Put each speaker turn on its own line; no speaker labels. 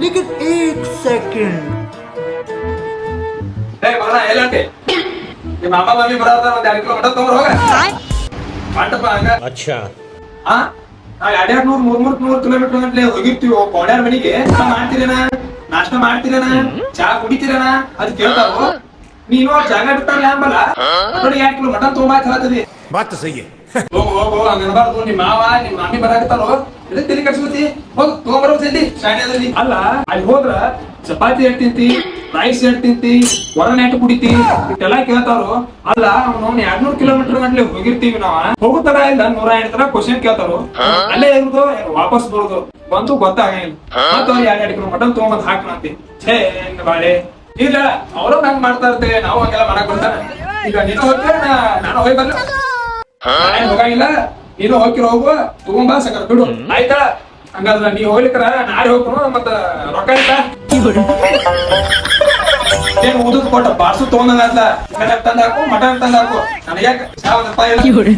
लेकिन एक सेकंड
ಮಗನ ಎಲ್ಲಂತೆ ನಿಮ್ಮ ಅಮ್ಮ ಮಮ್ಮಿ ಬರೋದ ಒಂದ್ 2 ಕಿಲೋ ಮಟನ್ ತಗೊಂಡ್ ಹೋಗ ಮಾಡ್ತಪ್ಪ ಹಂಗ
अच्छा
ಹಾ ನಾವ್ 200-300 ಕಿಲೋಮೀಟರ್ ಗಂಟ್ಲೆ ಹೋಗಿರ್ತೀವಿ ಕೋಣ್ಯಾರ ಮನಿಗೆ ಮಾಡ್ತೀರೇನ ನಾಷ್ಟ ಮಾಡ್ತೀರೇನ ಚಾ ಕುಡಿತೀರೇನ ಅದ್ ಕೇಳ್ತಾರೋ ನೀನು ಜಾಗ ಬಿಟ್ಟಾರ ಅಂಬಲ್ಲ ನೋಡಿ 2 ಕಿಲೋ ಮಟನ್ ತಗೊಂಬಾಕ್ ಹೇಳತ್ತದಿ
बात तो सही है
ಹೋಗು ಹಂಗನ್ಬಾರ್ದು ನಿಮ್ಮ ಮಾವ ನಿಮ್ಮ ಮಮ್ಮಿ ಬರಾಕತ್ತಾರೋ ಇದಕ್ಕೆ ತಲೆ ಕಟ್ಸ್ಕೊತಿ ಹೋಗ್ ತಗೊಂಬರೋ ಜಲ್ದಿ ಶಾಣ್ಯದಲ್ಲಿ ಅಲ್ಲ ಅಲ್ಲಿ ಹೋದ್ರ ಚಪಾತಿ ಎಟ್ ತಿಂತಿ ರೈಸ್ ಎಟ್ ತಿಂತಿ ಹೊರನ ಎಟ್ ಕುಡಿತಿ ಇಷ್ಟೆಲ್ಲ ಕೇಳ್ತಾರೋ ಅಲ್ಲ ಅವ್ನು 200 ಕಿಲೋಮೀಟರ್ ಗಂಟ್ಲೆ ಹೋಗಿರ್ತೀವಿ ನಾವ ಹೋಗುತ್ತಾರ ಇಲ್ಲ 108 ತರ ಕ್ವಶನ್ ಕೇಳ್ತಾರೋ ಅಲ್ಲೇ ಇರುದು ವಾಪಸ್ ಬರುದು ಬಂತು ಗೊತ್ತಾಗಂಗಿಲ್ಲ ಮತ್ತ ಅವ್ರು 2 ಕಿಲೋ ಮಟನ್ ತಗೊಂಬಂದ್ ಹಾಕ್ನಂತಿ ಛೇ ಹೆಂಗ್ ಬಾಳೆ ಇಲ್ಲ ಅವರು ಹಂಗ್ ಮಾಡ್ತಾ ಇರ್ತೇವೆ ನಾವು ಹಂಗೆಲ್ಲ ಮಾಡಕ್ ಬರ್ತಾನೆ ಈಗ ನೀನು ಹೋಗ್ತೀರ ನಾನು ಹೋಗಿ ಬರ್ಲ ಹೋಗಂಗಿಲ್ಲ ನೀನು ಹೋಗಿರೋ ಹೋಗು ತಗೊಂಬಾ ಸಕರ್ ಬಿಡು ಆಯ್ತಾ ಹಂಗಾದ್ರ ನೀ ಹೋಗ್ಲಿಕ್ರ ನಾಳೆ ಹೋಗ್ರು ಮತ್ತ ರೊಕ್ಕ ಆಯ್ತಾ ಏನ್ ಉದುದ್ ಕೊಟ್ಟ ಬಾರ್ಸು ತಗೊಂಡಂಗ ತಂದ್ ಹಾಕು ಮಟನ್ ತಂದ್ ಹಾಕು ನನಗೆ ಯಾಕೆ 1,000 ರೂಪಾಯಿ